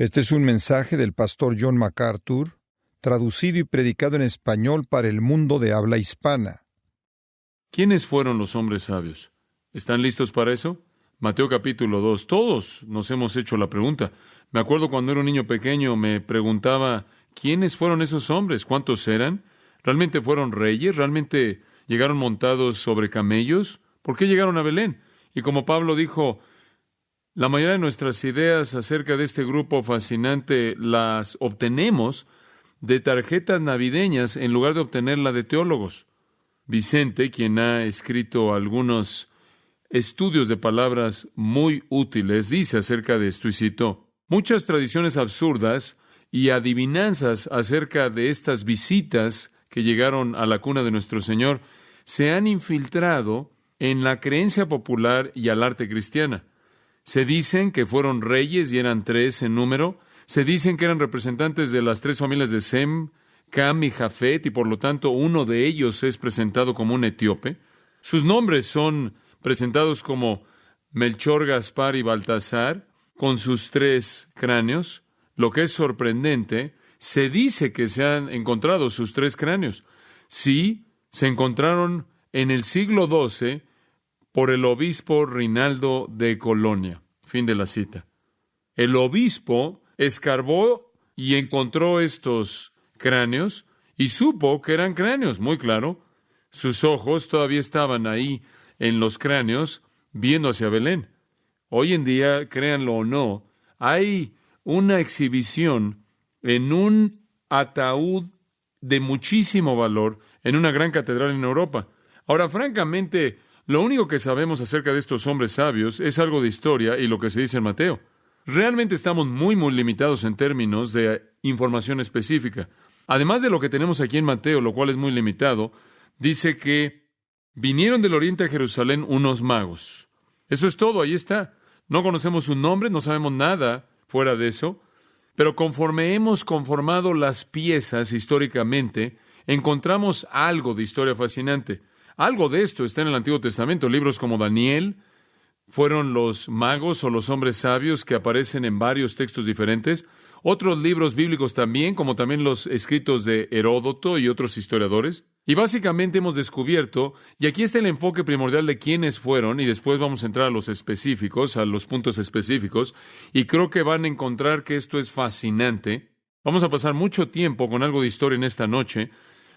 Este es un mensaje del pastor John MacArthur, traducido y predicado en español para el mundo de habla hispana. ¿Quiénes fueron los hombres sabios? ¿Están listos para eso? Mateo capítulo 2. Todos nos hemos hecho la pregunta. Me acuerdo cuando era un niño pequeño, me preguntaba, ¿quiénes fueron esos hombres? ¿Cuántos eran? ¿Realmente fueron reyes? ¿Realmente llegaron montados sobre camellos? ¿Por qué llegaron a Belén? Y como Pablo dijo, la mayoría de nuestras ideas acerca de este grupo fascinante las obtenemos de tarjetas navideñas en lugar de obtenerla de teólogos. Vicente, quien ha escrito algunos estudios de palabras muy útiles, dice acerca de esto, y cito, muchas tradiciones absurdas y adivinanzas acerca de estas visitas que llegaron a la cuna de nuestro Señor se han infiltrado en la creencia popular y al arte cristiana. Se dicen que fueron reyes y eran 3 en número. Se dicen que eran representantes de las 3 familias de Sem, Cam y Jafet, y por lo tanto uno de ellos es presentado como un etíope. Sus nombres son presentados como Melchor, Gaspar y Baltasar, con sus 3 cráneos. Lo que es sorprendente, se dice que se han encontrado sus 3 cráneos. Sí, se encontraron en el siglo XII por el obispo Rinaldo de Colonia. Fin de la cita. El obispo escarbó y encontró estos cráneos y supo que eran cráneos, muy claro. Sus ojos todavía estaban ahí en los cráneos, viendo hacia Belén. Hoy en día, créanlo o no, hay una exhibición en un ataúd de muchísimo valor en una gran catedral en Europa. Ahora, francamente, lo único que sabemos acerca de estos hombres sabios es algo de historia y lo que se dice en Mateo. Realmente estamos muy limitados en términos de información específica. Además de lo que tenemos aquí en Mateo, lo cual es muy limitado, dice que vinieron del oriente a Jerusalén unos magos. Eso es todo, ahí está. No conocemos su nombre, no sabemos nada fuera de eso, pero conforme hemos conformado las piezas históricamente, encontramos algo de historia fascinante. Algo de esto está en el Antiguo Testamento. Libros como Daniel fueron los magos o los hombres sabios que aparecen en varios textos diferentes. Otros libros bíblicos también, como también los escritos de Heródoto y otros historiadores. Y básicamente hemos descubierto, y aquí está el enfoque primordial de quiénes fueron, y después vamos a entrar a los específicos, a los puntos específicos, y creo que van a encontrar que esto es fascinante. Vamos a pasar mucho tiempo con algo de historia en esta noche.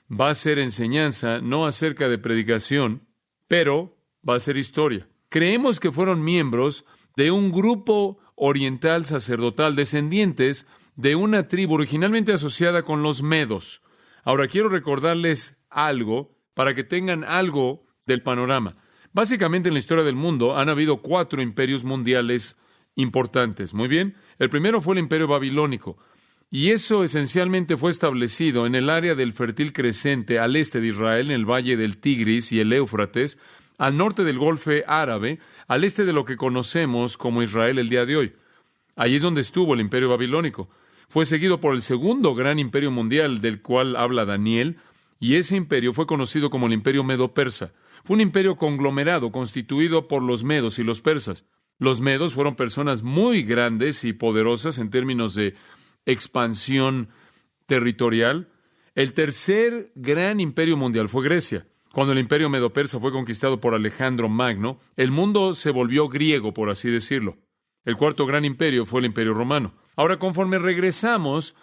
Va a ser enseñanza, no acerca de predicación, pero va a ser historia. Creemos que fueron miembros de un grupo oriental sacerdotal, descendientes de una tribu originalmente asociada con los medos. Ahora quiero recordarles algo para que tengan algo del panorama. Básicamente en la historia del mundo han habido 4 imperios mundiales importantes. Muy bien, el primero fue el imperio babilónico. Y eso esencialmente fue establecido en el área del fértil crescente al este de Israel, en el valle del Tigris y el Éufrates, al norte del Golfo Árabe, al este de lo que conocemos como Israel el día de hoy. Allí es donde estuvo el imperio babilónico. Fue seguido por el segundo gran imperio mundial del cual habla Daniel, y ese imperio fue conocido como el imperio medo-persa. Fue un imperio conglomerado constituido por los medos y los persas. Los medos fueron personas muy grandes y poderosas en términos de expansión territorial. El tercer gran imperio mundial fue Grecia. Cuando el imperio medo-persa fue conquistado por Alejandro Magno, el mundo se volvió griego, por así decirlo. El cuarto gran imperio fue el imperio romano. Ahora, conforme regresamos,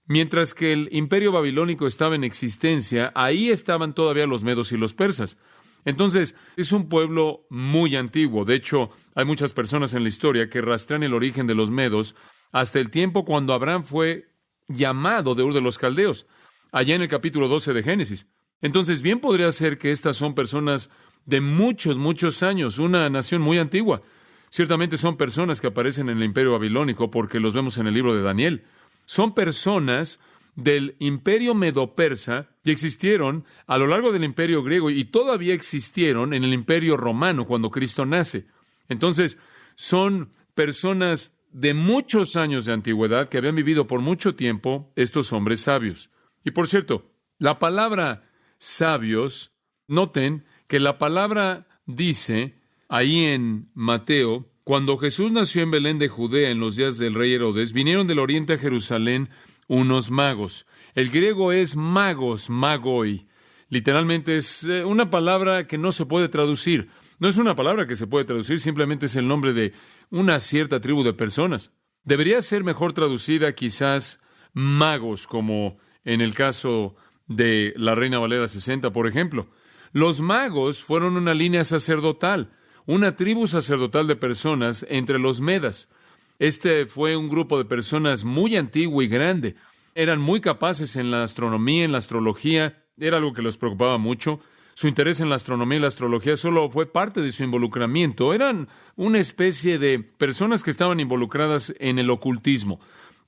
mientras que el imperio babilónico estaba en existencia, ahí estaban todavía los medos y los persas. Entonces, es un pueblo muy antiguo. De hecho, hay muchas personas en la historia que rastrean el origen de los medos hasta el tiempo cuando Abraham fue llamado de Ur de los Caldeos, allá en el capítulo 12 de Génesis. Entonces, bien podría ser que estas son personas de muchos años, una nación muy antigua. Ciertamente son personas que aparecen en el imperio babilónico porque los vemos en el libro de Daniel. Son personas del imperio medo-persa que existieron a lo largo del imperio griego y todavía existieron en el imperio romano cuando Cristo nace. Entonces, son personas de muchos años de antigüedad que habían vivido por mucho tiempo estos hombres sabios. Y por cierto, la palabra sabios, noten que la palabra dice ahí en Mateo Cuando Jesús nació en Belén de Judea en los días del rey Herodes, vinieron del oriente a Jerusalén unos magos. El griego es magos, magoi. Literalmente es una palabra que no se puede traducir. No es una palabra que se puede traducir, simplemente es el nombre de una cierta tribu de personas. Debería ser mejor traducida quizás magos, como en el caso de la Reina Valera 60, por ejemplo. Los magos fueron una línea sacerdotal, una tribu sacerdotal de personas entre los medas. Este fue un grupo de personas muy antiguo y grande. Eran muy capaces en la astronomía, en la astrología. Era algo que los preocupaba mucho. Su interés en la astronomía y la astrología solo fue parte de su involucramiento. Eran una especie de personas que estaban involucradas en el ocultismo.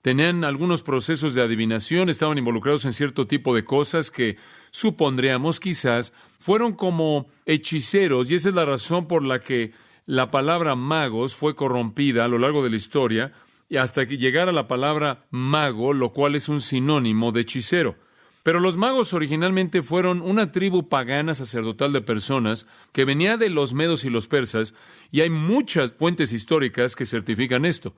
Tenían algunos procesos de adivinación, estaban involucrados en cierto tipo de cosas que supondríamos quizás fueron como hechiceros, y esa es la razón por la que la palabra magos fue corrompida a lo largo de la historia, y hasta que llegara la palabra mago, lo cual es un sinónimo de hechicero. Pero los magos originalmente fueron una tribu pagana sacerdotal de personas que venía de los medos y los persas, y hay muchas fuentes históricas que certifican esto.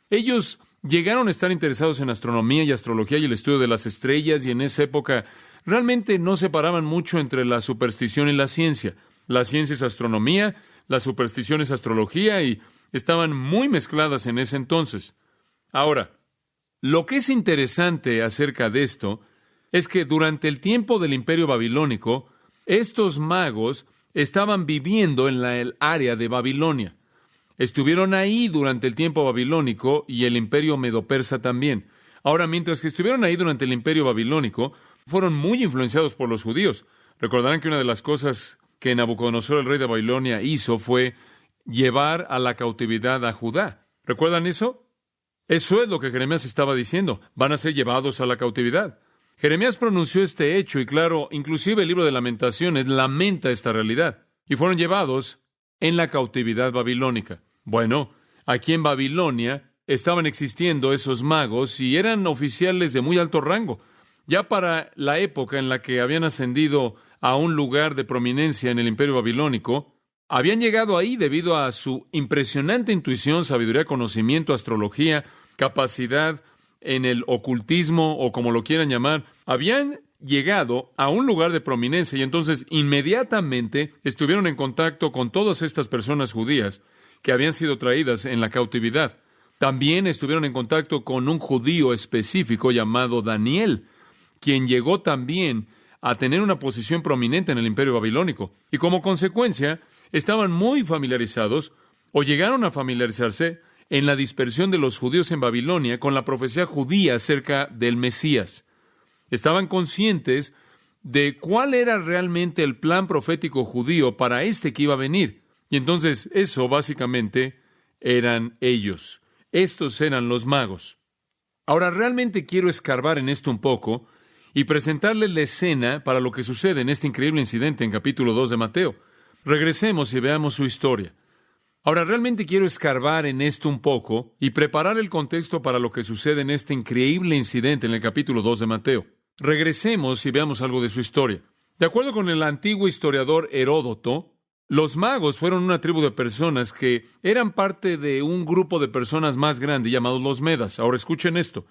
Ellos llegaron a estar interesados en astronomía y astrología y el estudio de las estrellas, y en esa época realmente no separaban mucho entre la superstición y la ciencia. La ciencia es astronomía, la superstición es astrología, y estaban muy mezcladas en ese entonces. Ahora, lo que es interesante acerca de esto es que durante el tiempo del Imperio Babilónico, estos magos estaban viviendo en el área de Babilonia. Estuvieron ahí durante el tiempo babilónico y el Imperio Medo-Persa también. Ahora, mientras que estuvieron ahí durante el Imperio Babilónico, fueron muy influenciados por los judíos. Recordarán que una de las cosas que Nabucodonosor, el rey de Babilonia, hizo fue llevar a la cautividad a Judá. ¿Recuerdan eso? Eso es lo que Jeremías estaba diciendo. Van a ser llevados a la cautividad. Jeremías pronunció este hecho y, claro, inclusive el libro de Lamentaciones lamenta esta realidad. Y fueron llevados en la cautividad babilónica. Bueno, aquí en Babilonia estaban existiendo esos magos y eran oficiales de muy alto rango. Ya para la época en la que habían ascendido a un lugar de prominencia en el Imperio Babilónico, habían llegado ahí debido a su impresionante intuición, sabiduría, conocimiento, astrología, capacidad en el ocultismo o como lo quieran llamar. Habían llegado a un lugar de prominencia y entonces inmediatamente estuvieron en contacto con todas estas personas judías que habían sido traídas en la cautividad. También estuvieron en contacto con un judío específico llamado Daniel, quien llegó también a tener una posición prominente en el Imperio Babilónico. Y como consecuencia, estaban muy familiarizados, o llegaron a familiarizarse, en la dispersión de los judíos en Babilonia con la profecía judía acerca del Mesías. Estaban conscientes de cuál era realmente el plan profético judío para este que iba a venir. Y entonces eso básicamente eran ellos. Estos eran los magos. Ahora realmente quiero escarbar en esto un poco y presentarles la escena para lo que sucede en este increíble incidente en capítulo 2 de Mateo. Regresemos y veamos su historia. Ahora realmente quiero escarbar en esto un poco y preparar el contexto para lo que sucede en este increíble incidente en el capítulo 2 de Mateo. Regresemos y veamos algo de su historia. De acuerdo con el antiguo historiador Heródoto, los magos fueron una tribu de personas que eran parte de un grupo de personas más grande llamados los Medas. Ahora escuchen esto.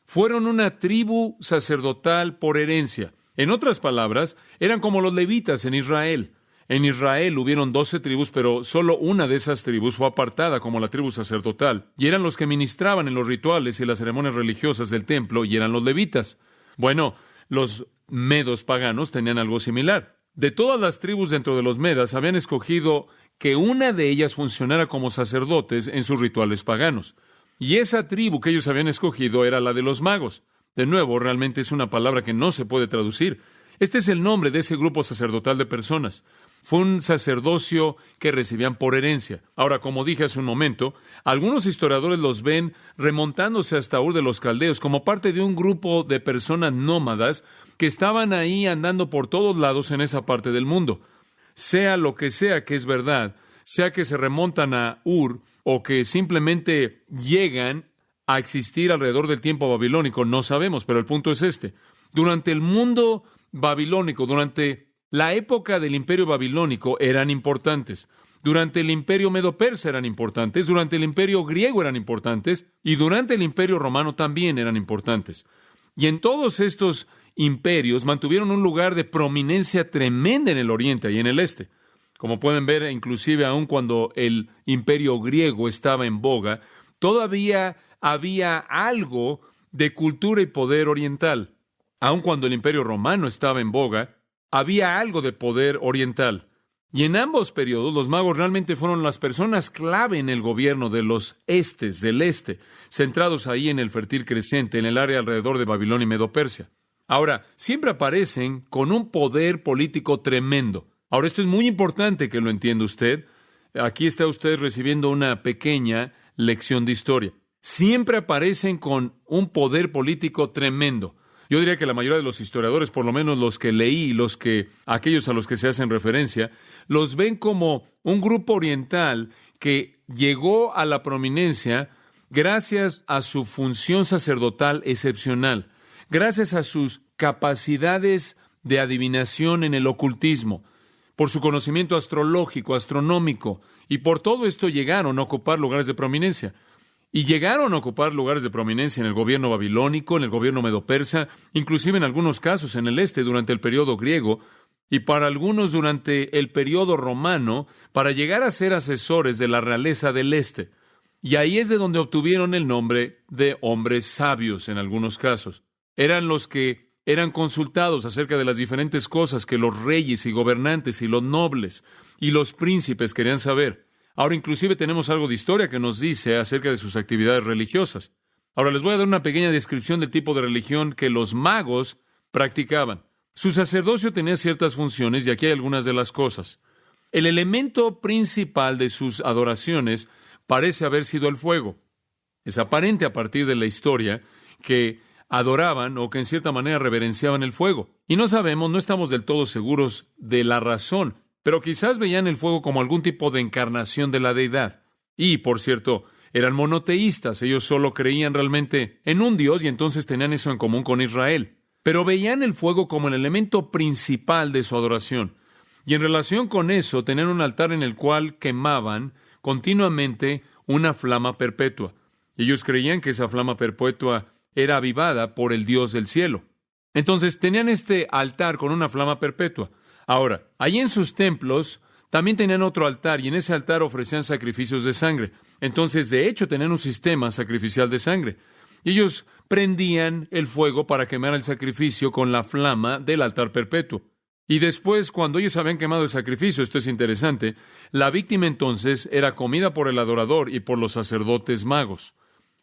Fueron una tribu sacerdotal por herencia. En otras palabras, eran como los levitas en Israel. En Israel hubieron 12 tribus, pero solo una de esas tribus fue apartada como la tribu sacerdotal, y eran los que ministraban en los rituales y las ceremonias religiosas del templo, y eran los levitas. Bueno, los medos paganos tenían algo similar. De todas las tribus dentro de los medas, habían escogido que una de ellas funcionara como sacerdotes en sus rituales paganos. Y esa tribu que ellos habían escogido era la de los magos. De nuevo, realmente es una palabra que no se puede traducir. Este es el nombre de ese grupo sacerdotal de personas. Fue un sacerdocio que recibían por herencia. Ahora, como dije hace un momento, algunos historiadores los ven remontándose hasta Ur de los Caldeos como parte de un grupo de personas nómadas que estaban ahí andando por todos lados en esa parte del mundo. Sea lo que sea que es verdad, sea que se remontan a Ur o que simplemente llegan a existir alrededor del tiempo babilónico, no sabemos, pero el punto es este. Durante el mundo babilónico, durante la época del Imperio Babilónico, eran importantes. Durante el imperio medo-persa eran importantes, durante el imperio griego eran importantes, y durante el imperio romano también eran importantes. Y en todos estos imperios mantuvieron un lugar de prominencia tremenda en el oriente y en el este. Como pueden ver, inclusive aun cuando el imperio griego estaba en boga, todavía había algo de cultura y poder oriental. Aun cuando el imperio romano estaba en boga, había algo de poder oriental. Y en ambos periodos, los magos realmente fueron las personas clave en el gobierno de los estes, del este, centrados ahí en el fértil creciente, en el área alrededor de Babilonia y Medo-Persia. Ahora, siempre aparecen con un poder político tremendo. Ahora, esto es muy importante que lo entienda usted. Aquí está usted recibiendo una pequeña lección de historia. Siempre aparecen con un poder político tremendo. Yo diría que la mayoría de los historiadores, por lo menos los que leí y aquellos a los que se hacen referencia, los ven como un grupo oriental que llegó a la prominencia gracias a su función sacerdotal excepcional, gracias a sus capacidades de adivinación en el ocultismo, por su conocimiento astrológico, astronómico, y por todo esto llegaron a ocupar lugares de prominencia. Y llegaron a ocupar lugares de prominencia en el gobierno babilónico, en el gobierno medo-persa, inclusive en algunos casos en el este durante el periodo griego, y para algunos durante el periodo romano, para llegar a ser asesores de la realeza del este. Y ahí es de donde obtuvieron el nombre de hombres sabios en algunos casos. Eran los que eran consultados acerca de las diferentes cosas que los reyes y gobernantes y los nobles y los príncipes querían saber. Ahora, inclusive tenemos algo de historia que nos dice acerca de sus actividades religiosas. Ahora, les voy a dar una pequeña descripción del tipo de religión que los magos practicaban. Su sacerdocio tenía ciertas funciones y aquí hay algunas de las cosas. El elemento principal de sus adoraciones parece haber sido el fuego. Es aparente a partir de la historia que adoraban o que en cierta manera reverenciaban el fuego. Y no estamos del todo seguros de la razón, pero quizás veían el fuego como algún tipo de encarnación de la deidad. Y, por cierto, eran monoteístas. Ellos solo creían realmente en un Dios y entonces tenían eso en común con Israel. Pero veían el fuego como el elemento principal de su adoración. Y en relación con eso, tenían un altar en el cual quemaban continuamente una flama perpetua. Ellos creían que esa flama perpetua era avivada por el Dios del cielo. Entonces, tenían este altar con una flama perpetua. Ahora, allí en sus templos también tenían otro altar y en ese altar ofrecían sacrificios de sangre. Entonces, de hecho, tenían un sistema sacrificial de sangre. Y ellos prendían el fuego para quemar el sacrificio con la flama del altar perpetuo. Y después, cuando ellos habían quemado el sacrificio, esto es interesante, la víctima entonces era comida por el adorador y por los sacerdotes magos.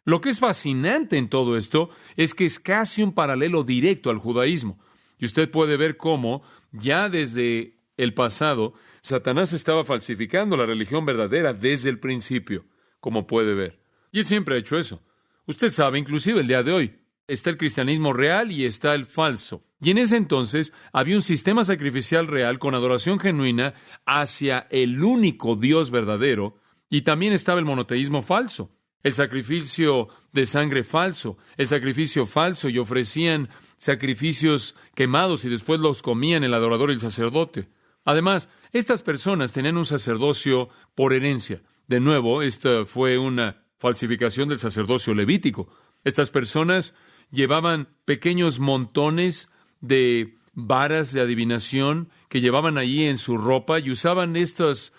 Lo que es fascinante en todo esto es que es casi un paralelo directo al judaísmo. Y usted puede ver cómo, ya desde el pasado, Satanás estaba falsificando la religión verdadera desde el principio, como puede ver. Y él siempre ha hecho eso. Usted sabe, inclusive el día de hoy, está el cristianismo real y está el falso. Y en ese entonces había un sistema sacrificial real con adoración genuina hacia el único Dios verdadero, y también estaba el monoteísmo falso. El sacrificio de sangre falso, el sacrificio falso, y ofrecían sacrificios quemados y después los comían el adorador y el sacerdote. Además, estas personas tenían un sacerdocio por herencia. De nuevo, esta fue una falsificación del sacerdocio levítico. Estas personas llevaban pequeños montones de varas de adivinación que llevaban allí en su ropa y usaban estas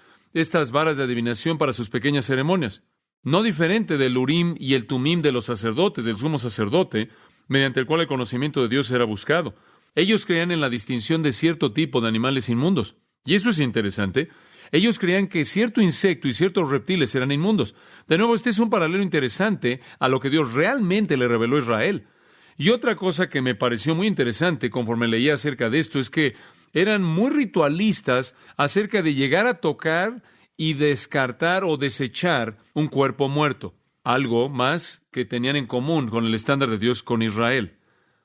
varas de adivinación para sus pequeñas ceremonias. No diferente del Urim y el Tumim de los sacerdotes, del sumo sacerdote, mediante el cual el conocimiento de Dios era buscado. Ellos creían en la distinción de cierto tipo de animales inmundos. Y eso es interesante. Ellos creían que cierto insecto y ciertos reptiles eran inmundos. De nuevo, este es un paralelo interesante a lo que Dios realmente le reveló a Israel. Y otra cosa que me pareció muy interesante conforme leía acerca de esto es que eran muy ritualistas acerca de llegar a tocar y descartar o desechar un cuerpo muerto. Algo más que tenían en común con el estándar de Dios con Israel.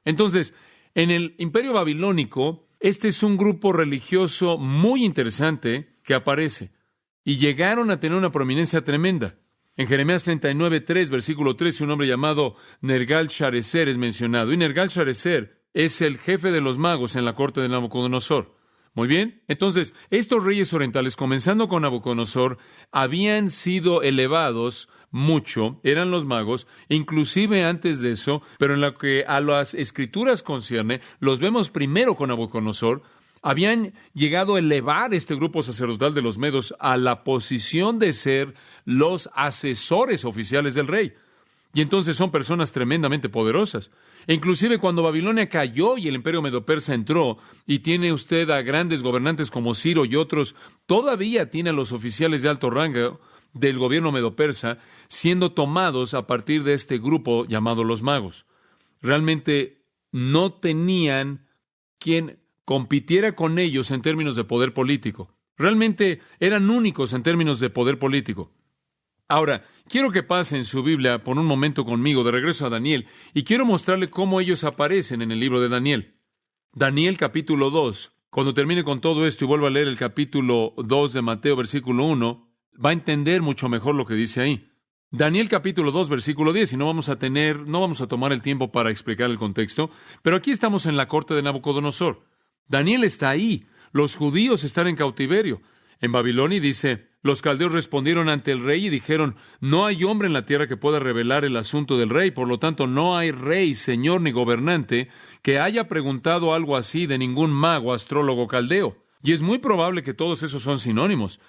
Entonces, en el Imperio Babilónico, este es un grupo religioso muy interesante que aparece. Y llegaron a tener una prominencia tremenda. En Jeremías 39:3, versículo 13, un hombre llamado Nergal-Sharezer es mencionado. Y Nergal-Sharezer es el jefe de los magos en la corte de Nabucodonosor. Muy bien. Entonces, estos reyes orientales, comenzando con Nabucodonosor, habían sido elevados mucho, eran los magos, inclusive antes de eso, pero en lo que a las escrituras concierne, los vemos primero con Nabucodonosor. Habían llegado a elevar este grupo sacerdotal de los medos a la posición de ser los asesores oficiales del rey. Y entonces son personas tremendamente poderosas. E inclusive cuando Babilonia cayó y el imperio medo-persa entró, y tiene usted a grandes gobernantes como Ciro y otros, todavía tiene a los oficiales de alto rango del gobierno medo-persa siendo tomados a partir de este grupo llamado los magos. Realmente no tenían quien compitiera con ellos en términos de poder político. Realmente eran únicos en términos de poder político. Ahora, quiero que pasen su Biblia por un momento conmigo, de regreso a Daniel, y quiero mostrarle cómo ellos aparecen en el libro de Daniel. Daniel capítulo 2. Cuando termine con todo esto y vuelva a leer el capítulo 2 de Mateo, versículo 1, va a entender mucho mejor lo que dice ahí. Daniel capítulo 2, versículo 10, y no vamos a tomar el tiempo para explicar el contexto, pero aquí estamos en la corte de Nabucodonosor. Daniel está ahí, los judíos están en cautiverio. En Babilonia dice, los caldeos respondieron ante el rey y dijeron, no hay hombre en la tierra que pueda revelar el asunto del rey, por lo tanto no hay rey, señor ni gobernante que haya preguntado algo así de ningún mago, astrólogo, caldeo. Y es muy probable que todos esos son sinónimos.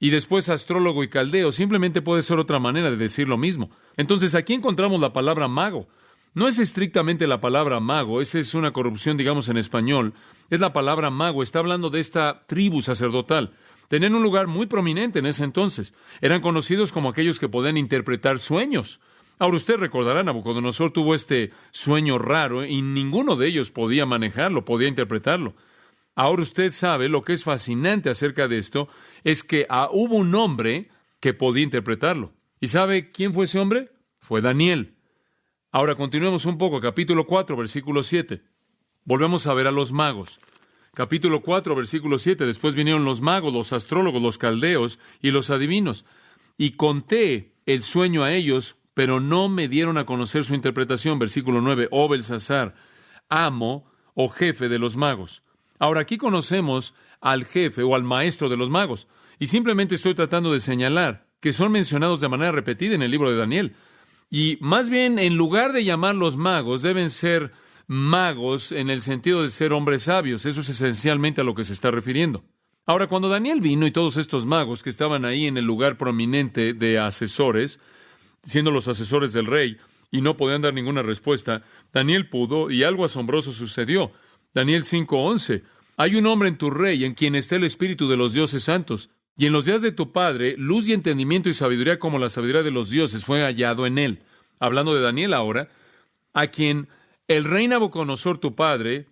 Y después astrólogo y caldeo simplemente puede ser otra manera de decir lo mismo. Entonces aquí encontramos la palabra mago. No es estrictamente la palabra mago, esa es una corrupción, digamos, en español. Es la palabra mago, está hablando de esta tribu sacerdotal. Tenían un lugar muy prominente en ese entonces. Eran conocidos como aquellos que podían interpretar sueños. Ahora usted recordará, Nabucodonosor tuvo este sueño raro y ninguno de ellos podía manejarlo, podía interpretarlo. Ahora usted sabe, lo que es fascinante acerca de esto es que hubo un hombre que podía interpretarlo. ¿Y sabe quién fue ese hombre? Fue Daniel. Ahora continuemos un poco, capítulo 4, versículo 7. Volvemos a ver a los magos. Capítulo 4, versículo 7. Después vinieron los magos, los astrólogos, los caldeos y los adivinos. Y conté el sueño a ellos, pero no me dieron a conocer su interpretación. Versículo 9. Oh Belsasar, amo o jefe de los magos. Ahora aquí conocemos al jefe o al maestro de los magos. Y simplemente estoy tratando de señalar que son mencionados de manera repetida en el libro de Daniel. Y más bien, en lugar de llamarlos magos, deben ser magos en el sentido de ser hombres sabios. Eso es esencialmente a lo que se está refiriendo. Ahora, cuando Daniel vino y todos estos magos que estaban ahí en el lugar prominente de asesores, siendo los asesores del rey, y no podían dar ninguna respuesta, Daniel pudo, y algo asombroso sucedió. Daniel 5:11. Hay un hombre en tu rey en quien está el espíritu de los dioses santos, y en los días de tu padre, luz y entendimiento y sabiduría como la sabiduría de los dioses fue hallado en él. Hablando de Daniel ahora, a quien el rey Nabucodonosor, tu padre,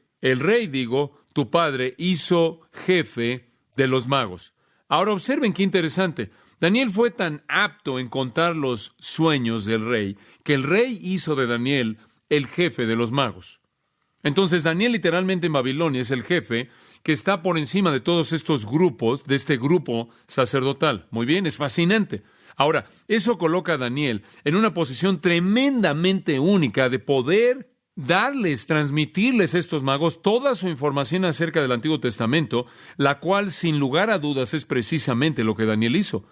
tu padre, hizo jefe de los magos. Ahora observen qué interesante. Daniel fue tan apto en contar los sueños del rey, que el rey hizo de Daniel el jefe de los magos. Entonces Daniel literalmente en Babilonia es el jefe que está por encima de todos estos grupos, de este grupo sacerdotal. Muy bien, es fascinante. Ahora, eso coloca a Daniel en una posición tremendamente única de poder transmitirles a estos magos toda su información acerca del Antiguo Testamento, la cual, sin lugar a dudas, es precisamente lo que Daniel hizo.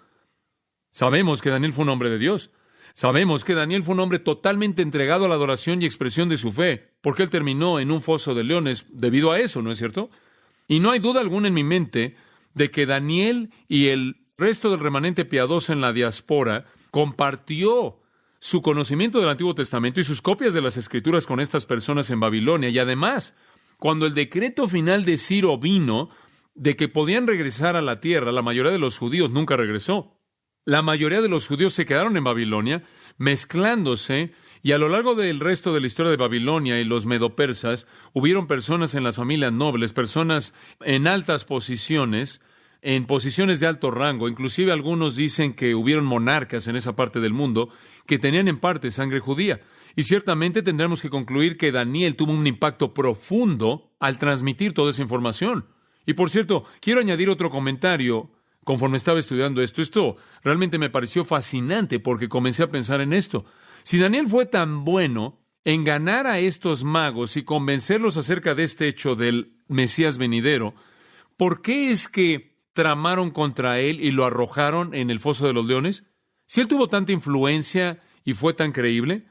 Sabemos que Daniel fue un hombre de Dios. Sabemos que Daniel fue un hombre totalmente entregado a la adoración y expresión de su fe, porque él terminó en un foso de leones debido a eso, ¿no es cierto? Y no hay duda alguna en mi mente de que Daniel y el resto del remanente piadoso en la diáspora compartió su conocimiento del Antiguo Testamento y sus copias de las Escrituras con estas personas en Babilonia. Y además, cuando el decreto final de Ciro vino de que podían regresar a la tierra, la mayoría de los judíos nunca regresó. La mayoría de los judíos se quedaron en Babilonia, mezclándose, y a lo largo del resto de la historia de Babilonia y los medopersas, hubieron personas en las familias nobles, personas en altas posiciones, en posiciones de alto rango. Inclusive algunos dicen que hubieron monarcas en esa parte del mundo que tenían en parte sangre judía. Y ciertamente tendremos que concluir que Daniel tuvo un impacto profundo al transmitir toda esa información. Y por cierto, quiero añadir otro comentario. Conforme estaba estudiando esto realmente me pareció fascinante porque comencé a pensar en esto. Si Daniel fue tan bueno en ganar a estos magos y convencerlos acerca de este hecho del Mesías venidero, ¿por qué es que tramaron contra él y lo arrojaron en el foso de los leones? Si él tuvo tanta influencia y fue tan creíble.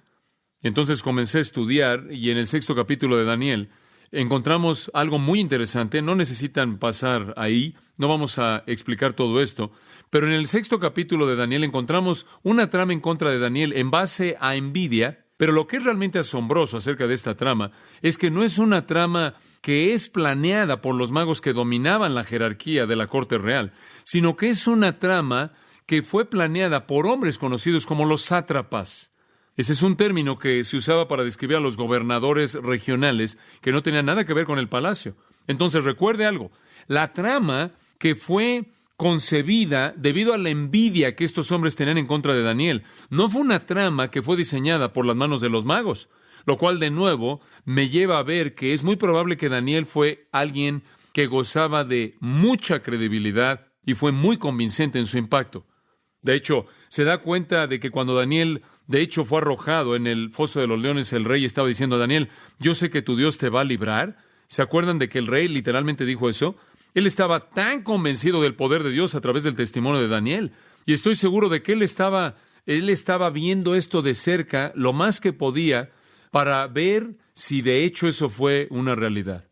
Entonces comencé a estudiar y en el 6º capítulo de Daniel encontramos algo muy interesante. No necesitan pasar ahí, no vamos a explicar todo esto, pero en el 6º capítulo de Daniel encontramos una trama en contra de Daniel en base a envidia, pero lo que es realmente asombroso acerca de esta trama es que no es una trama que es planeada por los magos que dominaban la jerarquía de la corte real, sino que es una trama que fue planeada por hombres conocidos como los sátrapas. Ese es un término que se usaba para describir a los gobernadores regionales que no tenían nada que ver con el palacio. Entonces, recuerde algo, la trama que fue concebida debido a la envidia que estos hombres tenían en contra de Daniel, no fue una trama que fue diseñada por las manos de los magos, lo cual de nuevo me lleva a ver que es muy probable que Daniel fue alguien que gozaba de mucha credibilidad y fue muy convincente en su impacto. De hecho, se da cuenta de que cuando Daniel, de hecho, fue arrojado en el foso de los leones, el rey estaba diciendo a Daniel, yo sé que tu Dios te va a librar. ¿Se acuerdan de que el rey literalmente dijo eso? Él estaba tan convencido del poder de Dios a través del testimonio de Daniel. Y estoy seguro de que él estaba viendo esto de cerca lo más que podía para ver si de hecho eso fue una realidad.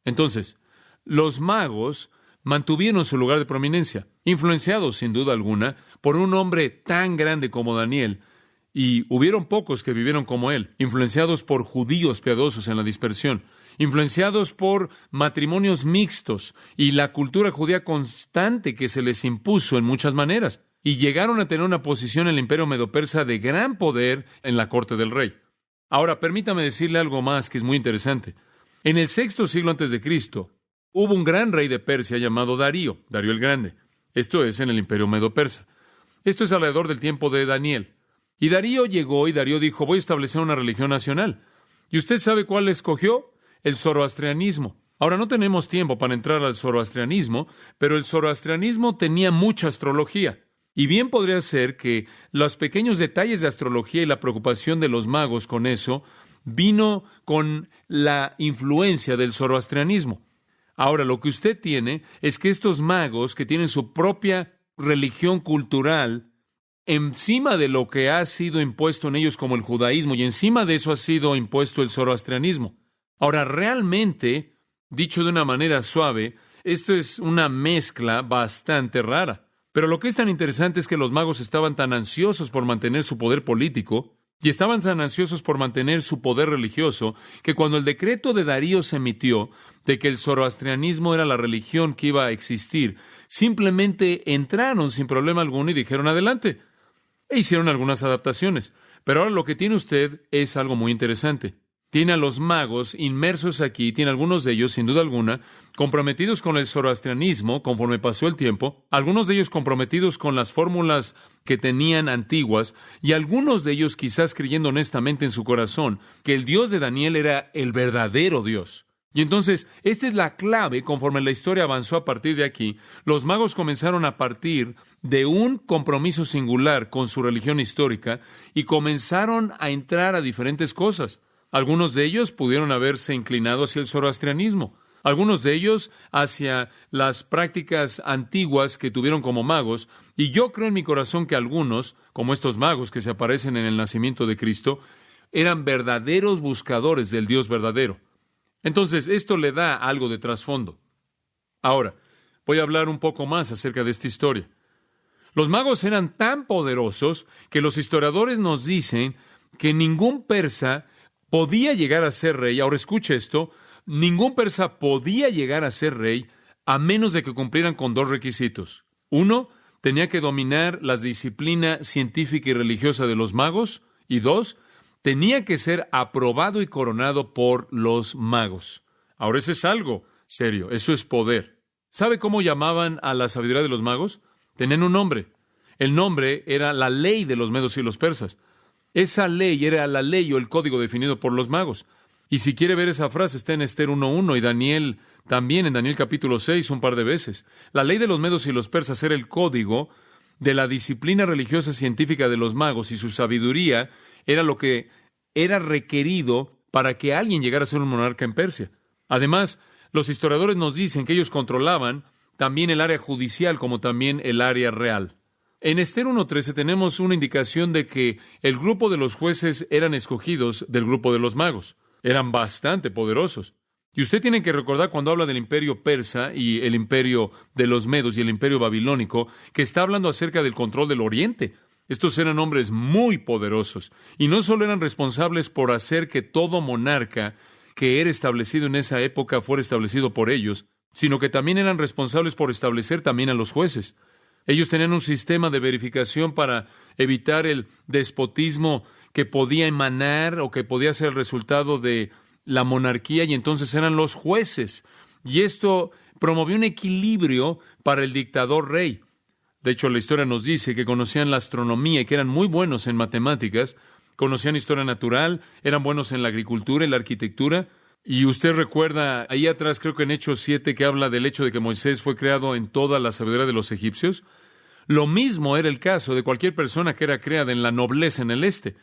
Entonces, los magos mantuvieron su lugar de prominencia, influenciados sin duda alguna por un hombre tan grande como Daniel, y hubieron pocos que vivieron como él, influenciados por judíos piadosos en la dispersión, influenciados por matrimonios mixtos y la cultura judía constante que se les impuso en muchas maneras, y llegaron a tener una posición en el imperio medo-persa de gran poder en la corte del rey. Ahora, permítame decirle algo más que es muy interesante. En el 6º siglo antes de Cristo, hubo un gran rey de Persia llamado Darío el Grande. Esto es en el imperio medo-persa. Esto es alrededor del tiempo de Daniel. Y Darío llegó y Darío dijo, voy a establecer una religión nacional. ¿Y usted sabe cuál escogió? El zoroastrianismo. Ahora, no tenemos tiempo para entrar al zoroastrianismo, pero el zoroastrianismo tenía mucha astrología. Y bien podría ser que los pequeños detalles de astrología y la preocupación de los magos con eso vino con la influencia del zoroastrianismo. Ahora, lo que usted tiene es que estos magos que tienen su propia religión cultural, encima de lo que ha sido impuesto en ellos como el judaísmo, y encima de eso ha sido impuesto el zoroastrianismo. Ahora, realmente, dicho de una manera suave, esto es una mezcla bastante rara. Pero lo que es tan interesante es que los magos estaban tan ansiosos por mantener su poder político y estaban tan ansiosos por mantener su poder religioso que cuando el decreto de Darío se emitió de que el zoroastrianismo era la religión que iba a existir, simplemente entraron sin problema alguno y dijeron adelante. E hicieron algunas adaptaciones. Pero ahora lo que tiene usted es algo muy interesante. Tiene a los magos inmersos aquí, tiene algunos de ellos, sin duda alguna, comprometidos con el zoroastrianismo conforme pasó el tiempo, algunos de ellos comprometidos con las fórmulas que tenían antiguas, y algunos de ellos quizás creyendo honestamente en su corazón que el Dios de Daniel era el verdadero Dios. Y entonces, esta es la clave conforme la historia avanzó a partir de aquí. Los magos comenzaron a partir de un compromiso singular con su religión histórica y comenzaron a entrar a diferentes cosas. Algunos de ellos pudieron haberse inclinado hacia el zoroastrianismo, algunos de ellos hacia las prácticas antiguas que tuvieron como magos, y yo creo en mi corazón que algunos, como estos magos que se aparecen en el nacimiento de Cristo, eran verdaderos buscadores del Dios verdadero. Entonces, esto le da algo de trasfondo. Ahora, voy a hablar un poco más acerca de esta historia. Los magos eran tan poderosos que los historiadores nos dicen que ningún persa podía llegar a ser rey. Ahora escuche esto, ningún persa podía llegar a ser rey a menos de que cumplieran con dos requisitos. Uno, tenía que dominar la disciplina científica y religiosa de los magos. Y dos, tenía que ser aprobado y coronado por los magos. Ahora eso es algo serio, eso es poder. ¿Sabe cómo llamaban a la sabiduría de los magos? Tenían un nombre. El nombre era la ley de los medos y los persas. Esa ley era la ley o el código definido por los magos. Y si quiere ver esa frase, está en Esther 1:1 y Daniel también en Daniel capítulo 6 un par de veces. La ley de los medos y los persas era el código de la disciplina religiosa científica de los magos, y su sabiduría era lo que era requerido para que alguien llegara a ser un monarca en Persia. Además, Los historiadores nos dicen que ellos controlaban también el área judicial como también el área real. En Esther 1:13 tenemos una indicación de que el grupo de los jueces eran escogidos del grupo de los magos. Eran bastante poderosos. Y usted tiene que recordar cuando habla del imperio persa y el imperio de los medos y el imperio babilónico, que está hablando acerca del control del oriente. Estos eran hombres muy poderosos. Y no solo eran responsables por hacer que todo monarca que era establecido en esa época fuera establecido por ellos, sino que también eran responsables por establecer también a los jueces. Ellos tenían un sistema de verificación para evitar el despotismo que podía emanar o que podía ser el resultado de la monarquía, y entonces eran los jueces. Y esto promovió un equilibrio para el dictador rey. De hecho, la historia nos dice que conocían la astronomía y que eran muy buenos en matemáticas, conocían historia natural, eran buenos en la agricultura y la arquitectura. Y usted recuerda ahí atrás, creo que en Hechos 7, que habla del hecho de que Moisés fue creado en toda la sabiduría de los egipcios. Lo mismo era el caso de cualquier persona que era creada en la nobleza en el este.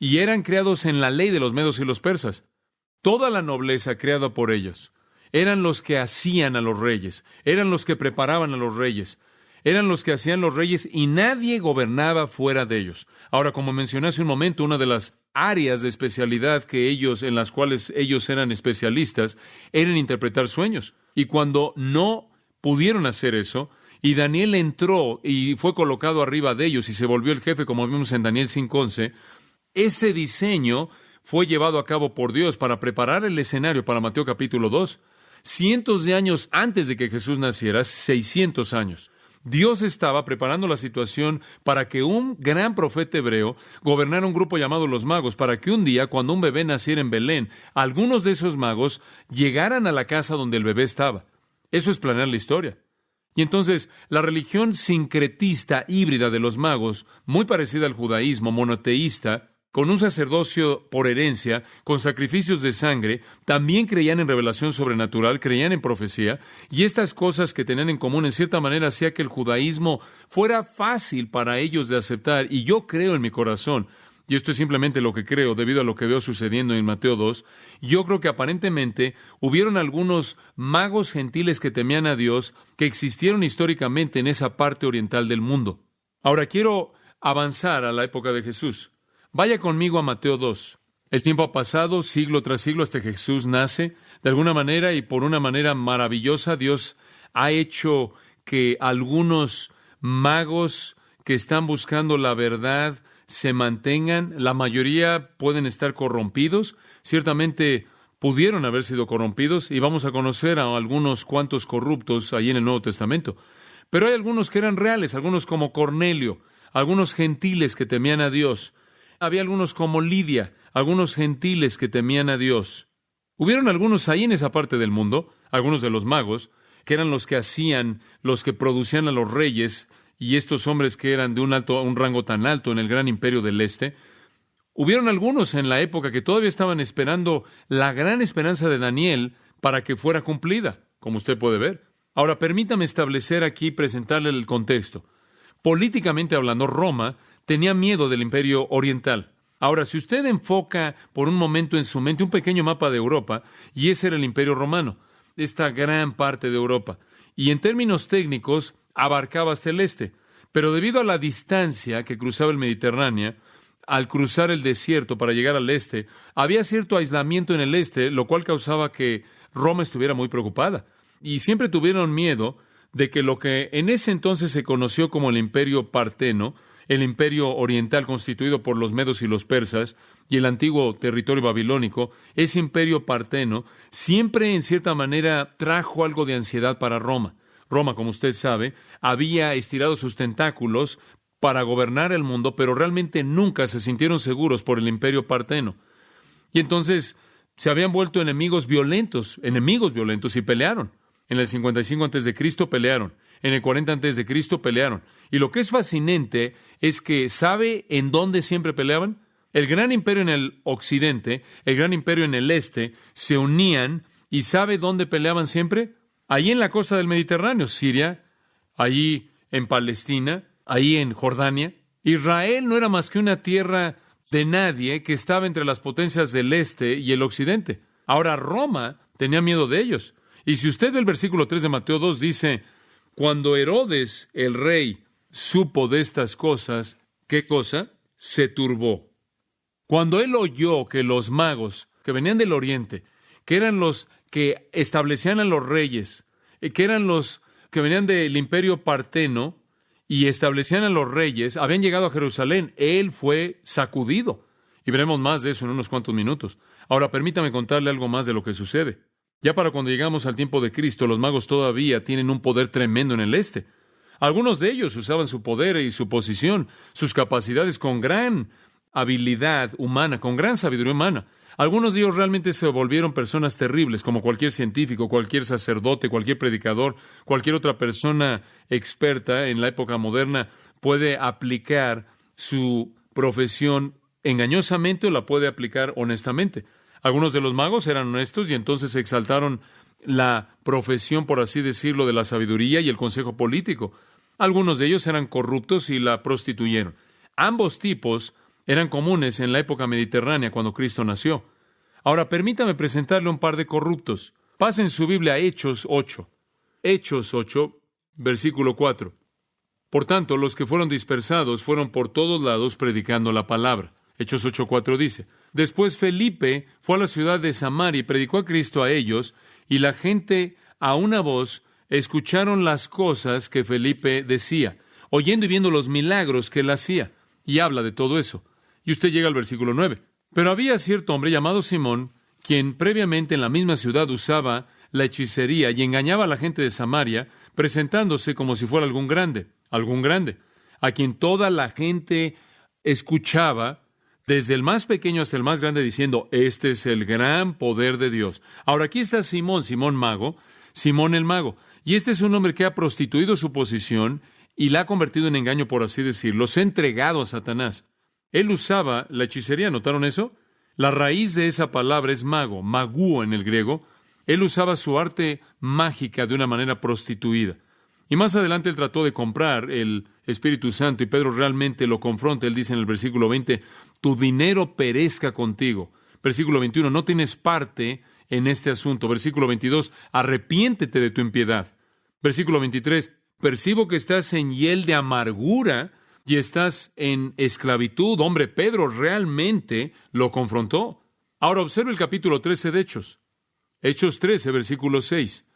Y eran creados en la ley de los medos y los persas. Toda la nobleza creada por ellos. Eran los que hacían a los reyes. Eran los que preparaban a los reyes. Eran los que hacían los reyes y nadie gobernaba fuera de ellos. Ahora, como mencioné hace un momento, una de las áreas de especialidad en las cuales ellos eran especialistas, era en interpretar sueños. Y cuando no pudieron hacer eso, y Daniel entró y fue colocado arriba de ellos y se volvió el jefe, como vimos en Daniel 5:11, ese diseño fue llevado a cabo por Dios para preparar el escenario para Mateo capítulo 2. Cientos de años antes de que Jesús naciera, 600 años. Dios estaba preparando la situación para que un gran profeta hebreo gobernara un grupo llamado los magos, para que un día, cuando un bebé naciera en Belén, algunos de esos magos llegaran a la casa donde el bebé estaba. Eso es planear la historia. Y entonces, la religión sincretista híbrida de los magos, muy parecida al judaísmo monoteísta, con un sacerdocio por herencia, con sacrificios de sangre, también creían en revelación sobrenatural, creían en profecía, y estas cosas que tenían en común en cierta manera hacía que el judaísmo fuera fácil para ellos de aceptar. Y yo creo en mi corazón, y esto es simplemente lo que creo debido a lo que veo sucediendo en Mateo 2, yo creo que aparentemente hubieron algunos magos gentiles que temían a Dios que existieron históricamente en esa parte oriental del mundo. Ahora quiero avanzar a la época de Jesús. Vaya conmigo a Mateo 2. El tiempo ha pasado, siglo tras siglo, hasta que Jesús nace. De alguna manera y por una manera maravillosa, Dios ha hecho que algunos magos que están buscando la verdad se mantengan. La mayoría pueden estar corrompidos. Ciertamente pudieron haber sido corrompidos, y vamos a conocer a algunos cuantos corruptos ahí en el Nuevo Testamento. Pero hay algunos que eran reales, algunos como Cornelio, algunos gentiles que temían a Dios. Había algunos como Lidia, algunos gentiles que temían a Dios. Hubieron algunos ahí en esa parte del mundo, algunos de los magos, que eran los que hacían, los que producían a los reyes, y estos hombres que eran de un rango tan alto en el gran imperio del este. Hubieron algunos en la época que todavía estaban esperando la gran esperanza de Daniel para que fuera cumplida, como usted puede ver. Ahora, permítame establecer aquí, presentarle el contexto. Políticamente hablando, Roma tenía miedo del imperio oriental. Ahora, si usted enfoca por un momento en su mente un pequeño mapa de Europa, y ese era el imperio romano, esta gran parte de Europa, y en términos técnicos abarcaba hasta el este, pero debido a la distancia que cruzaba el Mediterráneo, al cruzar el desierto para llegar al este, había cierto aislamiento en el este, lo cual causaba que Roma estuviera muy preocupada. Y siempre tuvieron miedo de que lo que en ese entonces se conoció como el imperio parteno, el imperio oriental constituido por los medos y los persas y el antiguo territorio babilónico, ese imperio parteno siempre en cierta manera trajo algo de ansiedad para Roma. Roma, como usted sabe, había estirado sus tentáculos para gobernar el mundo, pero realmente nunca se sintieron seguros por el imperio parteno. Y entonces se habían vuelto enemigos violentos y pelearon. En el 55 a.C. pelearon. En el 40 a.C. pelearon. Y lo que es fascinante es que, ¿sabe en dónde siempre peleaban? El gran imperio en el occidente, el gran imperio en el este, se unían. ¿Y sabe dónde peleaban siempre? Allí en la costa del Mediterráneo, Siria, allí en Palestina, ahí en Jordania. Israel no era más que una tierra de nadie que estaba entre las potencias del este y el occidente. Ahora Roma tenía miedo de ellos. Y si usted ve el versículo 3 de Mateo 2, dice, cuando Herodes, el rey, supo de estas cosas, ¿qué cosa? Se turbó. Cuando él oyó que los magos que venían del oriente, que eran los que establecían a los reyes, que eran los que venían del imperio parteno y establecían a los reyes, habían llegado a Jerusalén, él fue sacudido. Y veremos más de eso en unos cuantos minutos. Ahora, permítame contarle algo más de lo que sucede. Ya para cuando llegamos al tiempo de Cristo, los magos todavía tienen un poder tremendo en el este. Algunos de ellos usaban su poder y su posición, sus capacidades con gran habilidad humana, con gran sabiduría humana. Algunos de ellos realmente se volvieron personas terribles, como cualquier científico, cualquier sacerdote, cualquier predicador, cualquier otra persona experta en la época moderna puede aplicar su profesión engañosamente o la puede aplicar honestamente. Algunos de los magos eran honestos y entonces exaltaron la profesión, por así decirlo, de la sabiduría y el consejo político. Algunos de ellos eran corruptos y la prostituyeron. Ambos tipos eran comunes en la época mediterránea cuando Cristo nació. Ahora, permítame presentarle un par de corruptos. Pasen su Biblia a Hechos 8. Hechos 8, versículo 4. Por tanto, los que fueron dispersados fueron por todos lados predicando la palabra. Hechos 8:4 dice, después Felipe fue a la ciudad de Samaria y predicó a Cristo a ellos, y la gente a una voz escucharon las cosas que Felipe decía, oyendo y viendo los milagros que él hacía. Y habla de todo eso. Y usted llega al versículo 9. Pero había cierto hombre llamado Simón, quien previamente en la misma ciudad usaba la hechicería y engañaba a la gente de Samaria, presentándose como si fuera algún grande, a quien toda la gente escuchaba, desde el más pequeño hasta el más grande, diciendo, este es el gran poder de Dios. Ahora aquí está Simón mago, Simón el mago. Y este es un hombre que ha prostituido su posición y la ha convertido en engaño, por así decirlo. Se ha entregado a Satanás. Él usaba la hechicería, ¿notaron eso? La raíz de esa palabra es mago, magúo en el griego. Él usaba su arte mágica de una manera prostituida. Y más adelante él trató de comprar el Espíritu Santo y Pedro realmente lo confronta. Él dice en el versículo 20, tu dinero perezca contigo. Versículo 21, no tienes parte en este asunto. Versículo 22, arrepiéntete de tu impiedad. Versículo 23, percibo que estás en hiel de amargura y estás en esclavitud. Hombre, Pedro realmente lo confrontó. Ahora observe el capítulo 13 de Hechos. Hechos 13, versículo 6.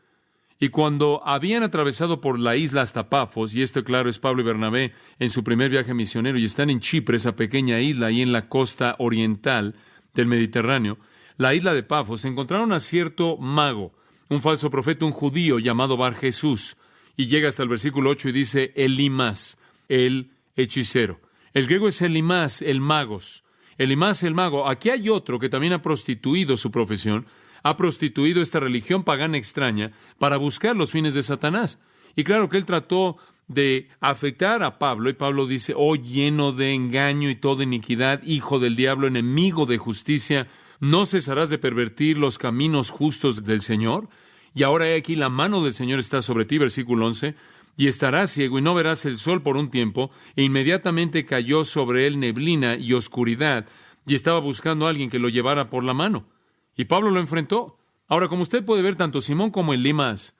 Y cuando habían atravesado por la isla hasta Pafos, y esto claro es Pablo y Bernabé en su primer viaje misionero, y están en Chipre, esa pequeña isla ahí en la costa oriental del Mediterráneo, la isla de Pafos, encontraron a cierto mago, un falso profeta, un judío llamado Bar Jesús, y llega hasta el versículo 8 y dice, Elimas, el hechicero. El griego es Elimas, el magos. Elimas, el mago. Aquí hay otro que también ha prostituido su profesión, ha prostituido esta religión pagana extraña para buscar los fines de Satanás. Y claro que él trató de afectar a Pablo, y Pablo dice, oh, lleno de engaño y toda iniquidad, hijo del diablo, enemigo de justicia, ¿no cesarás de pervertir los caminos justos del Señor? Y ahora he aquí la mano del Señor está sobre ti, versículo 11, y estarás ciego y no verás el sol por un tiempo, e inmediatamente cayó sobre él neblina y oscuridad, y estaba buscando a alguien que lo llevara por la mano. Y Pablo lo enfrentó. Ahora, como usted puede ver, tanto Simón como Elimas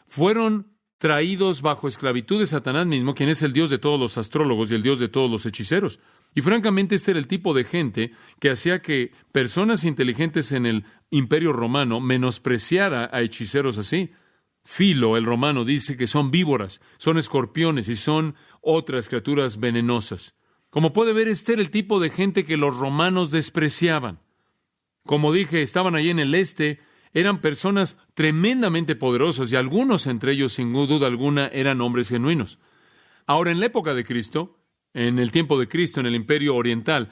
fueron traídos bajo esclavitud de Satanás mismo, quien es el Dios de todos los astrólogos y el Dios de todos los hechiceros. Y francamente, este era el tipo de gente que hacía que personas inteligentes en el Imperio Romano menospreciara a hechiceros así. Filo, el romano, dice que son víboras, son escorpiones y son otras criaturas venenosas. Como puede ver, este era el tipo de gente que los romanos despreciaban. Como dije, estaban allí en el este, eran personas tremendamente poderosas y algunos entre ellos, sin duda alguna, eran hombres genuinos. Ahora, en la época de Cristo, en el tiempo de Cristo, en el Imperio Oriental,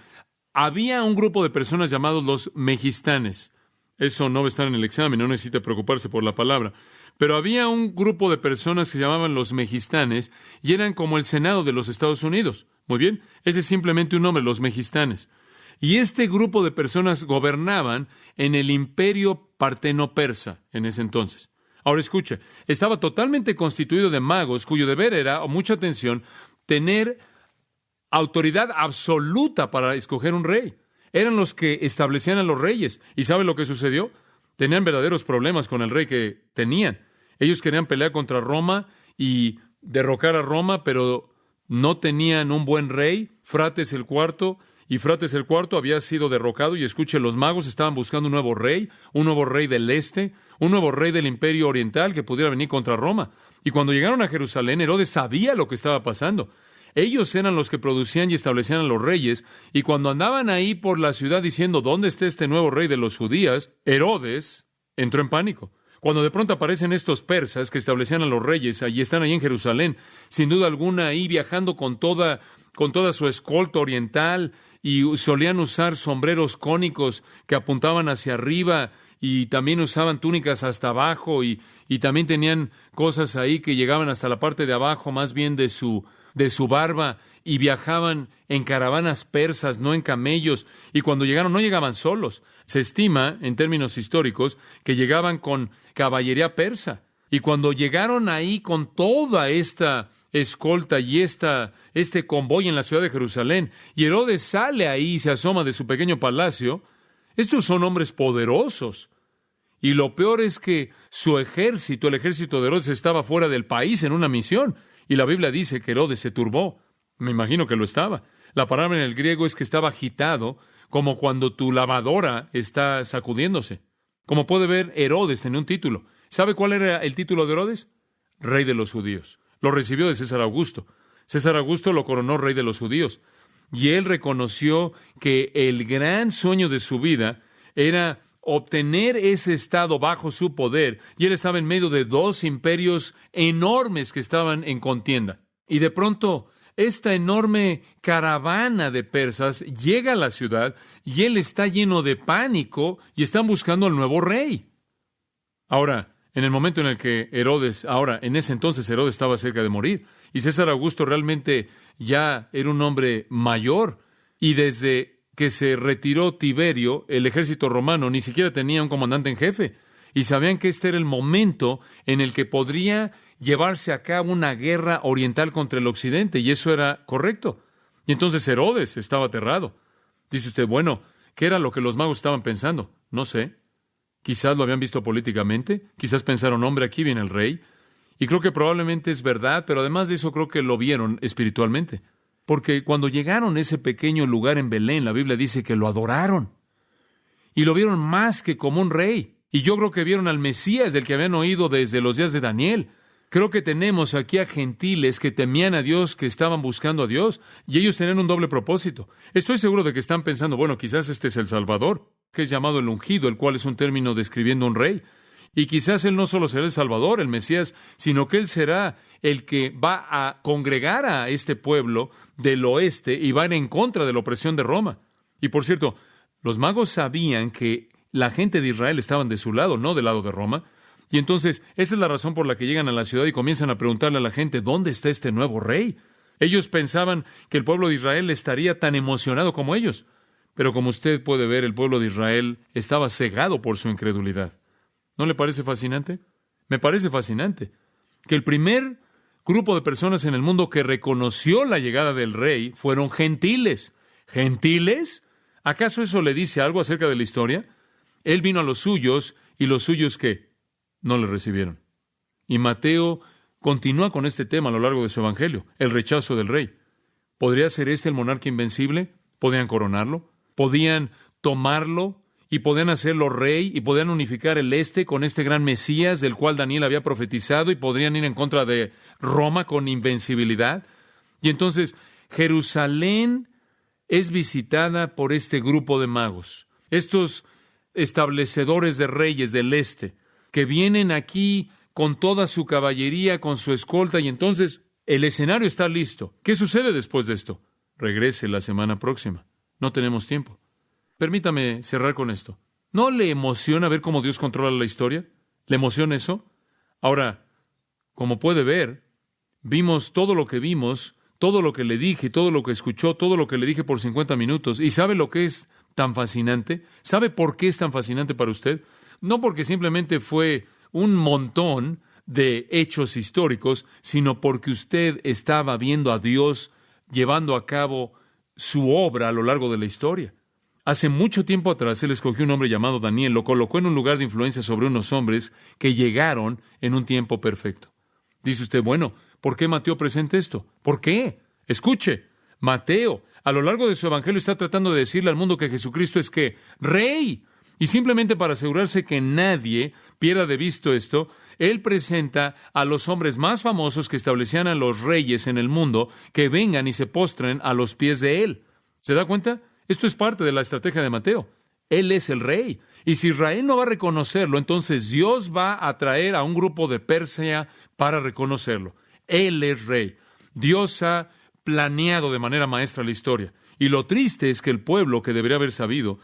había un grupo de personas llamados los megistanes. Eso no va a estar en el examen, no necesita preocuparse por la palabra. Pero había un grupo de personas que se llamaban los megistanes y eran como el Senado de los Estados Unidos. Muy bien, ese es simplemente un nombre, los megistanes. Y este grupo de personas gobernaban en el imperio parteno-persa en ese entonces. Ahora escucha, estaba totalmente constituido de magos cuyo deber era, o mucha atención, tener autoridad absoluta para escoger un rey. Eran los que establecían a los reyes. ¿Y sabe lo que sucedió? tenían verdaderos problemas con el rey que tenían. Ellos querían pelear contra Roma y derrocar a Roma, pero no tenían un buen rey. Frates el cuarto, y Frates el cuarto había sido derrocado, y escuche, los magos estaban buscando un nuevo rey del este, un nuevo rey del imperio oriental que pudiera venir contra Roma. Y cuando llegaron a Jerusalén, Herodes sabía lo que estaba pasando. Ellos eran los que producían y establecían a los reyes, y cuando andaban ahí por la ciudad diciendo, ¿dónde está este nuevo rey de los judíos?, Herodes entró en pánico. Cuando de pronto aparecen estos persas que establecían a los reyes, y están ahí en Jerusalén, sin duda alguna ahí viajando con toda su escolta oriental, y solían usar sombreros cónicos que apuntaban hacia arriba, y también usaban túnicas hasta abajo, y también tenían cosas ahí que llegaban hasta la parte de abajo, más bien de su barba, y viajaban en caravanas persas, no en camellos, y cuando llegaron no llegaban solos. Se estima, en términos históricos, que llegaban con caballería persa, y cuando llegaron ahí con toda esta escolta y este convoy en la ciudad de Jerusalén, y Herodes sale ahí y se asoma de su pequeño palacio, estos son hombres poderosos. Y lo peor es que su ejército, el ejército de Herodes, estaba fuera del país en una misión. Y la Biblia dice que Herodes se turbó. Me imagino que lo estaba. La palabra en el griego es que estaba agitado, como cuando tu lavadora está sacudiéndose. Como puede ver, Herodes tenía un título. ¿Sabe cuál era el título de Herodes? Rey de los judíos. Lo recibió de César Augusto. César Augusto lo coronó rey de los judíos. Y él reconoció que el gran sueño de su vida era obtener ese estado bajo su poder, y él estaba en medio de dos imperios enormes que estaban en contienda. Y de pronto, esta enorme caravana de persas llega a la ciudad, y él está lleno de pánico, y están buscando al nuevo rey. Ahora, en el momento en el que en ese entonces Herodes estaba cerca de morir, y César Augusto realmente ya era un hombre mayor, y desde que se retiró Tiberio, el ejército romano ni siquiera tenía un comandante en jefe, y sabían que este era el momento en el que podría llevarse a cabo una guerra oriental contra el occidente, y eso era correcto. Y entonces Herodes estaba aterrado. Dice usted, bueno, ¿qué era lo que los magos estaban pensando? No sé. Quizás lo habían visto políticamente, quizás pensaron, hombre, aquí viene el rey, y creo que probablemente es verdad, pero además de eso creo que lo vieron espiritualmente. Porque cuando llegaron a ese pequeño lugar en Belén, la Biblia dice que lo adoraron. Y lo vieron más que como un rey. Y yo creo que vieron al Mesías del que habían oído desde los días de Daniel. Creo que tenemos aquí a gentiles que temían a Dios, que estaban buscando a Dios, y ellos tenían un doble propósito. Estoy seguro de que están pensando, bueno, quizás este es el Salvador, que es llamado el ungido, el cual es un término describiendo un rey. Y quizás Él no solo será el Salvador, el Mesías, sino que Él será el que va a congregar a este pueblo del oeste y va a ir en contra de la opresión de Roma. Y por cierto, los magos sabían que la gente de Israel estaban de su lado, no del lado de Roma. Y entonces, esa es la razón por la que llegan a la ciudad y comienzan a preguntarle a la gente, ¿dónde está este nuevo rey? Ellos pensaban que el pueblo de Israel estaría tan emocionado como ellos. Pero como usted puede ver, el pueblo de Israel estaba cegado por su incredulidad. ¿No le parece fascinante? Me parece fascinante que el primer grupo de personas en el mundo que reconoció la llegada del rey fueron gentiles. ¿Gentiles? ¿Acaso eso le dice algo acerca de la historia? Él vino a los suyos, y los suyos, ¿qué? No le recibieron. Y Mateo continúa con este tema a lo largo de su evangelio, el rechazo del rey. ¿Podría ser este el monarca invencible? ¿Podían coronarlo? ¿Podían tomarlo? Y podían hacerlo rey, y podían unificar el este con este gran Mesías del cual Daniel había profetizado, y podrían ir en contra de Roma con invencibilidad. Y entonces Jerusalén es visitada por este grupo de magos, estos establecedores de reyes del este, que vienen aquí con toda su caballería, con su escolta, y entonces el escenario está listo. ¿Qué sucede después de esto? Regrese la semana próxima. No tenemos tiempo. Permítame cerrar con esto. ¿No le emociona ver cómo Dios controla la historia? ¿Le emociona eso? Ahora, como puede ver, vimos todo lo que vimos, todo lo que le dije, todo lo que escuchó, todo lo que le dije por 50 minutos. ¿Y sabe lo que es tan fascinante? ¿Sabe por qué es tan fascinante para usted? No porque simplemente fue un montón de hechos históricos, sino porque usted estaba viendo a Dios llevando a cabo su obra a lo largo de la historia. Hace mucho tiempo atrás, Él escogió un hombre llamado Daniel, lo colocó en un lugar de influencia sobre unos hombres que llegaron en un tiempo perfecto. Dice usted, bueno, ¿por qué Mateo presenta esto? ¿Por qué? Escuche, Mateo, a lo largo de su evangelio está tratando de decirle al mundo que Jesucristo es ¿qué? Rey. Y simplemente para asegurarse que nadie pierda de vista esto, Él presenta a los hombres más famosos que establecían a los reyes en el mundo que vengan y se postren a los pies de Él. ¿Se da cuenta? Esto es parte de la estrategia de Mateo. Él es el rey. Y si Israel no va a reconocerlo, entonces Dios va a traer a un grupo de Persia para reconocerlo. Él es rey. Dios ha planeado de manera maestra la historia. Y lo triste es que el pueblo que debería haber sabido,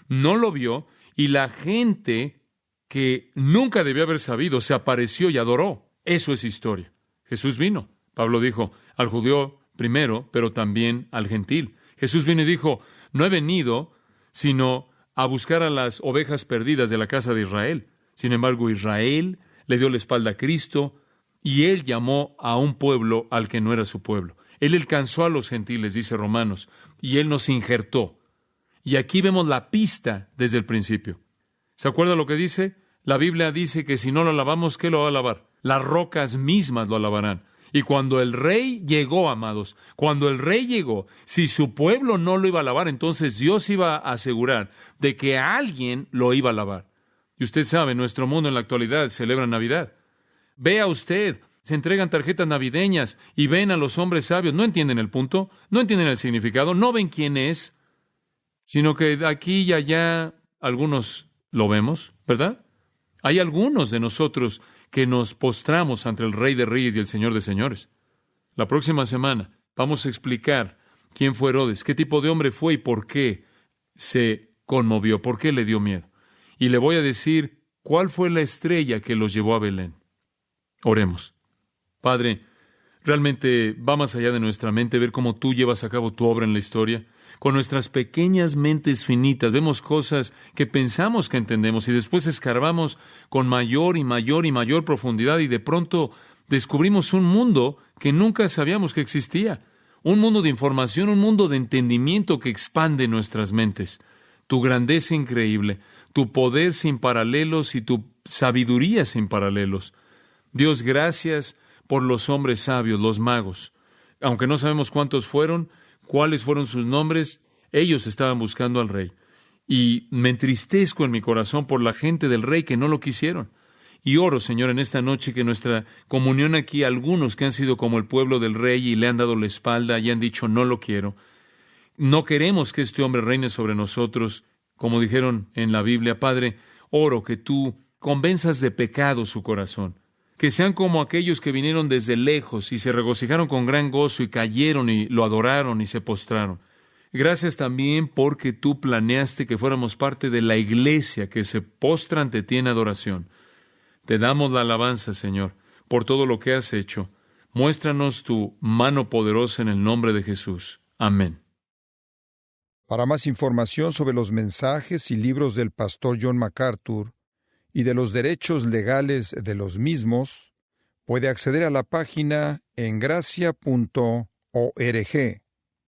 no lo vio, y la gente que nunca debió haber sabido se apareció y adoró. Eso es historia. Jesús vino. Pablo dijo, al judío primero, pero también al gentil. Jesús vino y dijo, no he venido sino a buscar a las ovejas perdidas de la casa de Israel. Sin embargo, Israel le dio la espalda a Cristo y Él llamó a un pueblo al que no era su pueblo. Él alcanzó a los gentiles, dice Romanos, y Él nos injertó. Y aquí vemos la pista desde el principio. ¿Se acuerda lo que dice? La Biblia dice que si no lo alabamos, ¿qué lo va a alabar? Las rocas mismas lo alabarán. Y cuando el rey llegó, amados, si su pueblo no lo iba a alabar, entonces Dios iba a asegurar de que alguien lo iba a alabar. Y usted sabe, nuestro mundo en la actualidad celebra Navidad. Vea usted, se entregan tarjetas navideñas y ven a los hombres sabios. No entienden el punto, no entienden el significado, no ven quién es, sino que aquí y allá algunos lo vemos, ¿verdad? Hay algunos de nosotros que nos postramos ante el Rey de Reyes y el Señor de Señores. La próxima semana vamos a explicar quién fue Herodes, qué tipo de hombre fue y por qué se conmovió, por qué le dio miedo. Y le voy a decir cuál fue la estrella que los llevó a Belén. Oremos. Padre, realmente va más allá de nuestra mente ver cómo tú llevas a cabo tu obra en la historia. Con nuestras pequeñas mentes finitas vemos cosas que pensamos que entendemos y después escarbamos con mayor y mayor y mayor profundidad y de pronto descubrimos un mundo que nunca sabíamos que existía. Un mundo de información, un mundo de entendimiento que expande nuestras mentes. Tu grandeza increíble, tu poder sin paralelos y tu sabiduría sin paralelos. Dios, gracias por los hombres sabios, los magos. Aunque no sabemos cuántos fueron, cuáles fueron sus nombres, ellos estaban buscando al rey. Y me entristezco en mi corazón por la gente del rey que no lo quisieron. Y oro, Señor, en esta noche que nuestra comunión aquí, algunos que han sido como el pueblo del rey y le han dado la espalda y han dicho, no lo quiero. No queremos que este hombre reine sobre nosotros, como dijeron en la Biblia. Padre, oro que tú convenzas de pecado su corazón. Que sean como aquellos que vinieron desde lejos y se regocijaron con gran gozo y cayeron y lo adoraron y se postraron. Gracias también porque tú planeaste que fuéramos parte de la iglesia que se postra ante ti en adoración. Te damos la alabanza, Señor, por todo lo que has hecho. Muéstranos tu mano poderosa en el nombre de Jesús. Amén. Para más información sobre los mensajes y libros del pastor John MacArthur y de los derechos legales de los mismos, puede acceder a la página engracia.org.